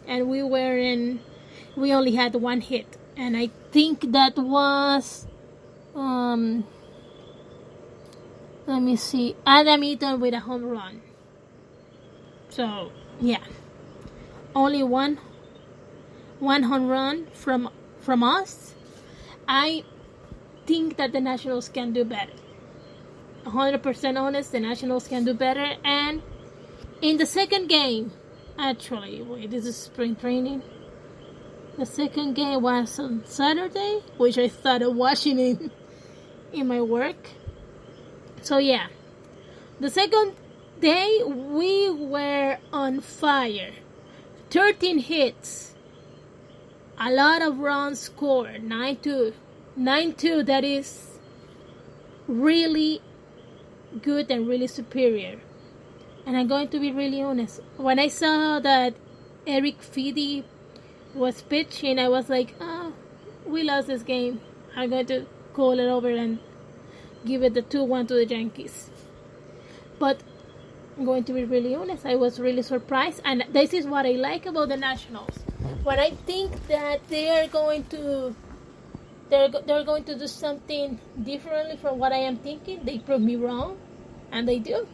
and we only had one hit, and I think that was let me see, Adam Eaton with a home run. So yeah, only one home run from us. I think that the Nationals can do better. 100% honest, the Nationals can do better. And in the second game, actually, wait, this is spring training. The second game was on Saturday, which I started watching in my work. So yeah, the second day we were on fire. 13 hits, a lot of runs scored, 9-2. 9-2, that is really good and really superior. And I'm going to be really honest. When I saw that Eric Fede was pitching, I was like, oh, we lost this game. I'm going to call it over and give it the 2-1 to the Yankees. But I'm going to be really honest, I was really surprised. And this is what I like about the Nationals. When I think that they're going to do something differently from what I am thinking, they prove me wrong, and they do.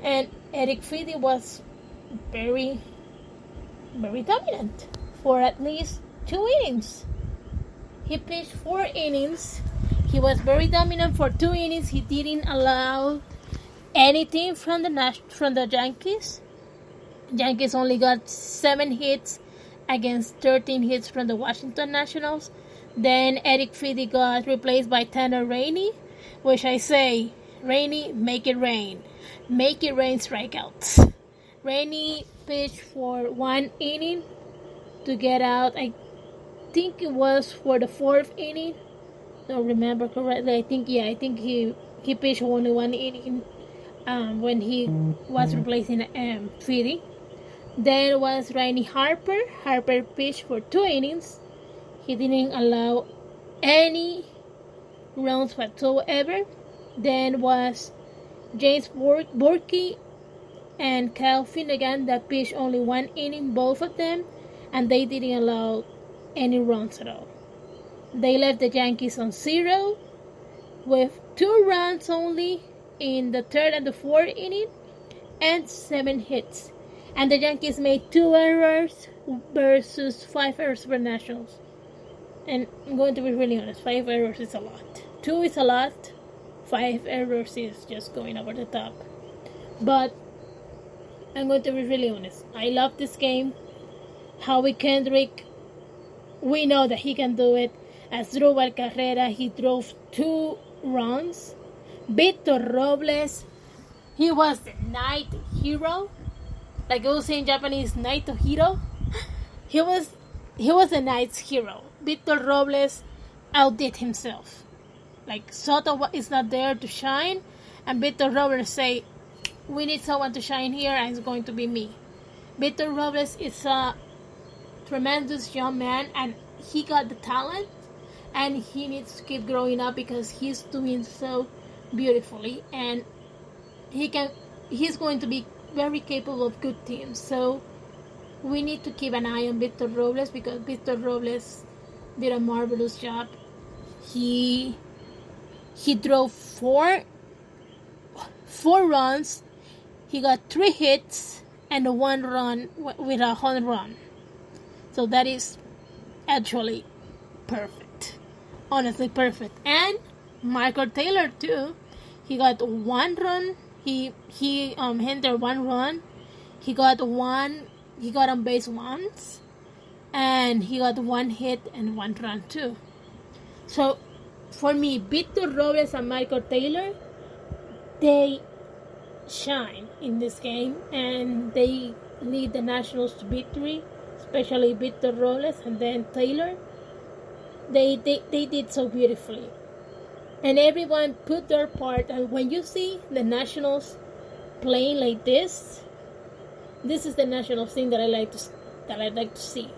And Eric Fede was very, very dominant for at least 2 innings. He pitched 4 innings. He was very dominant for 2 innings. He didn't allow anything from the Yankees. Yankees only got 7 hits against 13 hits from the Washington Nationals. Then Eric Fede got replaced by Tanner Rainey, which I say, Rainey, make it rain. Make it rain strikeouts. Rainey pitched for 1 inning to get out. I think it was for the 4th inning. Don't remember correctly. I think he pitched only 1 inning when he was replacing Fede. Then was Rainey Harper. Harper pitched for 2 innings. He didn't allow any runs whatsoever. Then was James Borky and Kyle Finnegan that pitched only 1 inning, both of them, and they didn't allow any runs at all. They left the Yankees on 0 with 2 runs only in the 3rd and the 4th inning and 7 hits. And the Yankees made 2 errors versus 5 errors for Nationals. And I'm going to be really honest, 5 errors is a lot. 2 is a lot. 5 errors is just going over the top. But I'm going to be really honest. I love this game. Howie Kendrick, we know that he can do it. Asdrubal Carrera, he drove 2 runs. Victor Robles, he was the night hero. Like I was saying in Japanese, night hero. He was a night's hero. Victor Robles outdid himself. Like Soto is not there to shine, and Victor Robles say, we need someone to shine here, and it's going to be me. Victor Robles is a tremendous young man, and he got the talent, and he needs to keep growing up because he's doing so beautifully, and he's going to be very capable of good teams. So we need to keep an eye on Victor Robles because Victor Robles did a marvelous job. He drove 4 runs. He got 3 hits and 1 run with a home run. So that is actually perfect. Honestly perfect. And Michael Taylor too. He got 1 run. He hindered 1 run. He got on base once. And he got 1 hit and 1 run too. So for me, Victor Robles and Michael Taylor, they shine in this game and they lead the Nationals to victory, especially Victor Robles and then Taylor. They did so beautifully. And everyone put their part, and when you see the Nationals playing like this is the Nationals thing that I like to see.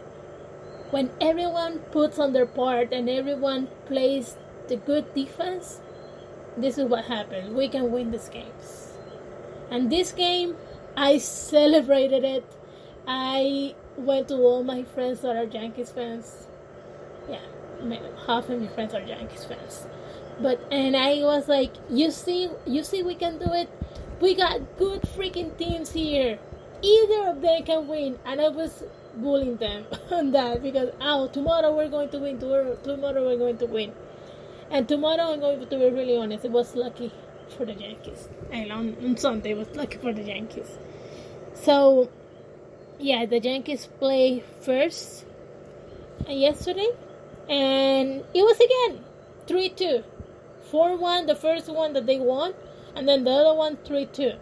When everyone puts on their part and everyone plays the good defense, this is what happens. We can win these games. And this game, I celebrated it. I went to all my friends that are Yankees fans. Yeah, half of my friends are Yankees fans. And I was like, you see, we can do it. We got good freaking teams here. Either of them can win. And I was bullying them on that because tomorrow we're going to win. Tomorrow we're going to win. And tomorrow, I'm going to be really honest, it was lucky for the Yankees. And on Sunday, it was lucky for the Yankees. So, yeah, the Yankees play first yesterday. And it was again 3-2. 4-1, the first one that they won. And then the other one, 3-2.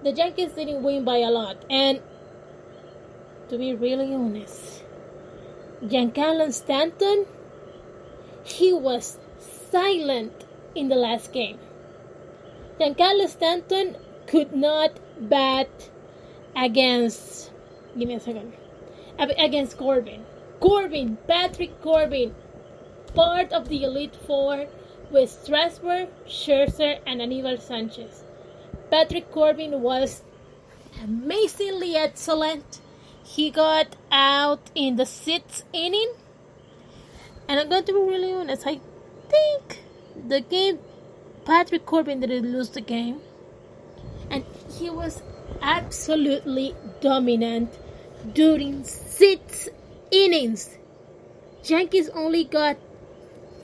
The Yankees didn't win by a lot. And to be really honest, Giancarlo Stanton, he was silent in the last game. Giancarlo Stanton could not bat against, give me a second, against Corbin. Patrick Corbin, part of the Elite Four with Strasburg, Scherzer, and Anibal Sanchez. Patrick Corbin was amazingly excellent. He got out in the 6th inning. And I'm going to be really honest, I think the game, Patrick Corbin didn't lose the game. And he was absolutely dominant during 6 innings. Yankees only got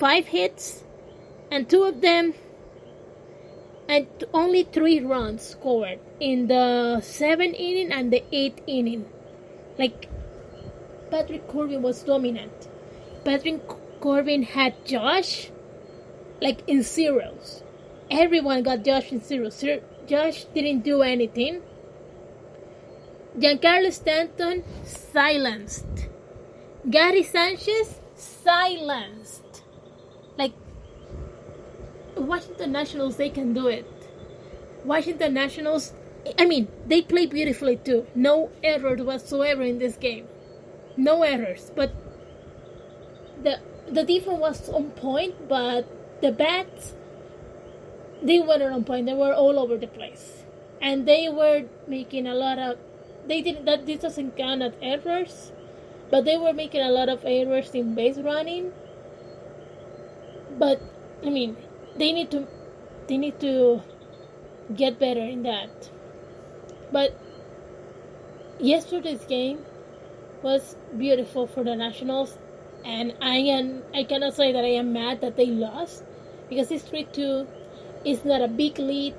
5 hits, and 2 of them, and only 3 runs scored in the 7th inning and the 8th inning. Like, Patrick Corbin was dominant. Patrick Corbin had Josh, like, in zeros. Everyone got Josh in zeros. Josh didn't do anything. Giancarlo Stanton, silenced. Gary Sanchez, silenced. Like, Washington Nationals, they can do it. Washington Nationals, I mean, they play beautifully too. No errors whatsoever in this game. No errors. But the defense was on point, but the bats, they weren't on point. They were all over the place. And they were making a lot of, this doesn't count as errors, but they were making a lot of errors in base running. But, I mean, they need to get better in that. But yesterday's game was beautiful for the Nationals, and I cannot say that I am mad that they lost, because it's 3-2. It's not a big lead,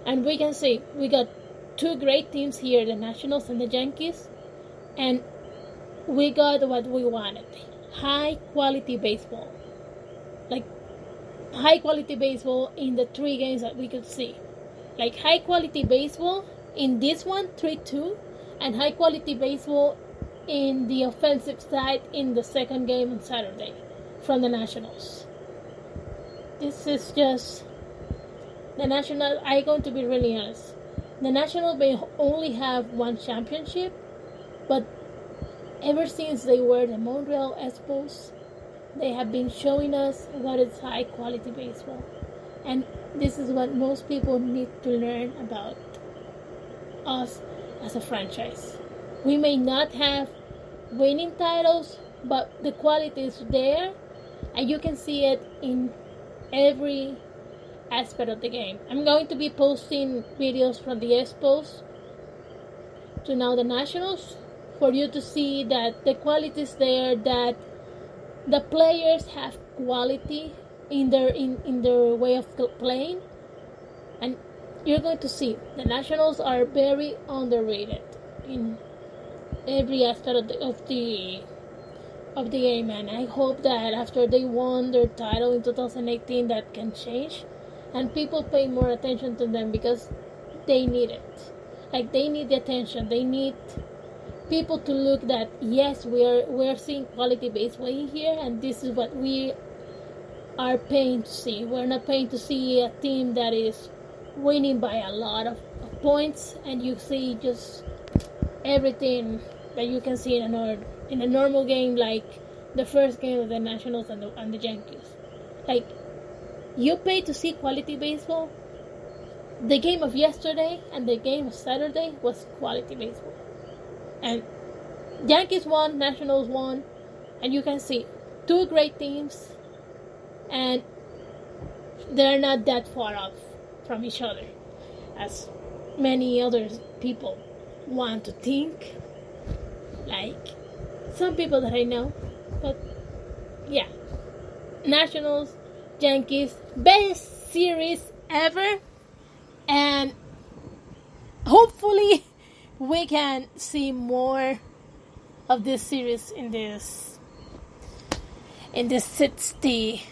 and we can say we got 2 great teams here, the Nationals and the Yankees, and we got what we wanted: high quality baseball. Like, high quality baseball in the 3 games that we could see. Like, high quality baseball in this one, 3-2, and high quality baseball in the offensive side in the second game on Saturday from the Nationals. This is just the National. I'm going to be really honest. The Nationals may only have 1 championship, but ever since they were the Montreal Expos, they have been showing us what is high quality baseball. And this is what most people need to learn about us as a franchise. We may not have winning titles, but the quality is there, and you can see it in every aspect of the game. I'm going to be posting videos from the Expos to now the Nationals for you to see that the quality is there, that the players have quality in their way of playing, and you're going to see the Nationals are very underrated in every aspect of the game. And I hope that after they won their title in 2018, that can change, and people pay more attention to them, because they need it. Like, they need the attention. They need people to look that, yes, we're seeing quality baseball in here, and this is what we are paying to see. We're not paying to see a team that is winning by a lot of points, and you see just everything that you can see in a normal game, like the first game of the Nationals and the Yankees. Like, you pay to see quality baseball. The game of yesterday and the game of Saturday was quality baseball. And Yankees won, Nationals won, and you can see two great teams, and they're not that far off from each other, as many other people want to think. Like some people that I know, but yeah, Nationals, Yankees, best series ever, and hopefully we can see more of this series in this 60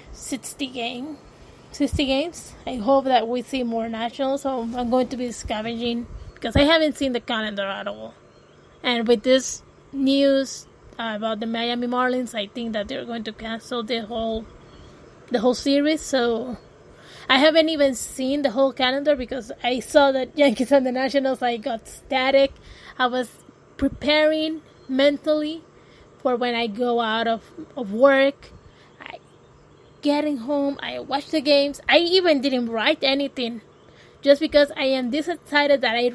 games. I hope that we see more Nationals, so I'm going to be scavenging because I haven't seen the calendar at all. And with this news about the Miami Marlins, I think that they're going to cancel the whole series. So I haven't even seen the whole calendar because I saw that Yankees and the Nationals. I got static. I was preparing mentally for when I go out of work. Getting home, I watched the games. I even didn't write anything just because I am this excited that I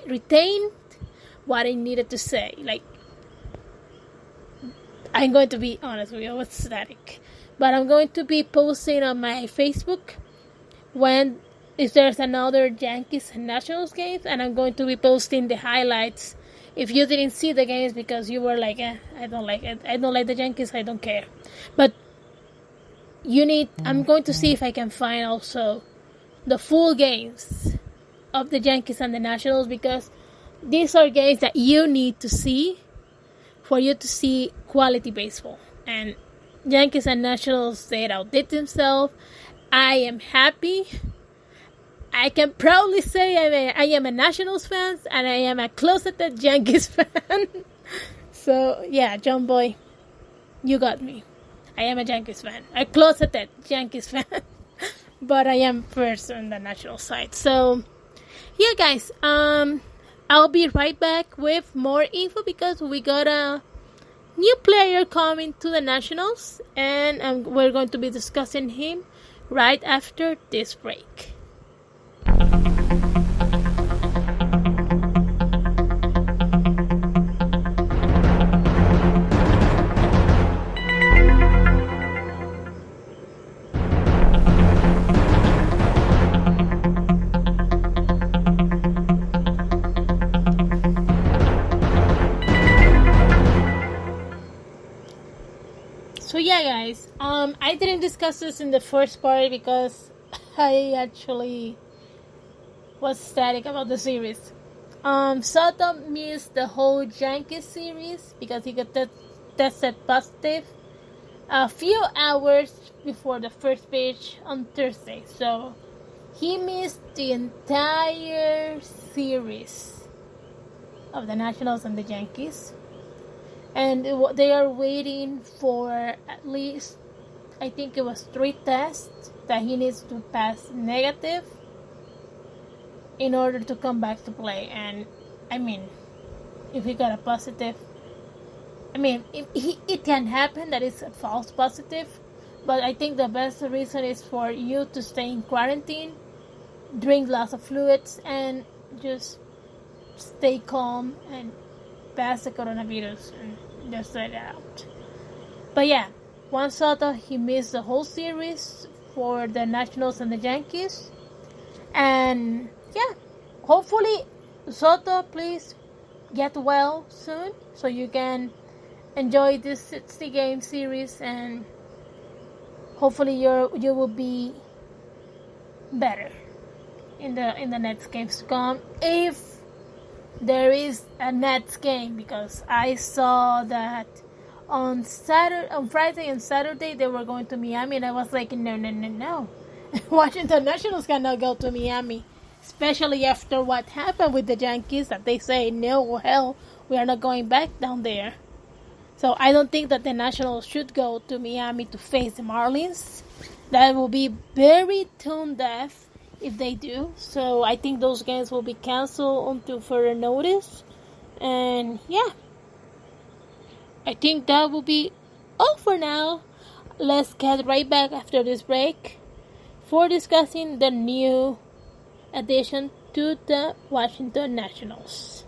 retained what I needed to say. Like, I'm going to be honest with you, I was static. But I'm going to be posting on my Facebook if there's another Yankees and Nationals games, and I'm going to be posting the highlights. If you didn't see the games because you were like, I don't like it. I don't like the Yankees, I don't care. But I'm going to see if I can find also the full games of the Yankees and the Nationals, because these are games that you need to see for you to see quality baseball. And Yankees and Nationals, they outdid themselves. I am happy. I can proudly say I am a Nationals fan and I am a closeted Yankees fan. So yeah, John Boy, you got me. I am a Yankees fan. A closeted Yankees fan. But I am first on the National side. So, yeah, guys. I'll be right back with more info because we got a new player coming to the Nationals. And we're going to be discussing him right after this break. So yeah, guys, I didn't discuss this in the first part because I actually was static about the series. Soto missed the whole Yankees series because he got tested positive a few hours before the first pitch on Thursday. So he missed the entire series of the Nationals and the Yankees. And they are waiting for at least, I think it was 3 tests that he needs to pass negative in order to come back to play. And I mean, if he got a positive, I mean, it can happen that it's a false positive, but I think the best reason is for you to stay in quarantine, drink lots of fluids, and just stay calm and pass the coronavirus and just let it out. But yeah, Juan Soto, he missed the whole series for the Nationals and the Yankees. And yeah, hopefully Soto, please get well soon so you can enjoy this 60 game series, and hopefully you will be better in the next games to come, if there is a Nets game, because I saw that on Friday and Saturday they were going to Miami, and I was like, no. Washington Nationals cannot go to Miami, especially after what happened with the Yankees, that they say, no, hell, we are not going back down there. So I don't think that the Nationals should go to Miami to face the Marlins. That will be very tone deaf if they do. So I think those games will be canceled until further notice. And yeah, I think that will be all for now. Let's get right back after this break for discussing the new addition to the Washington Nationals.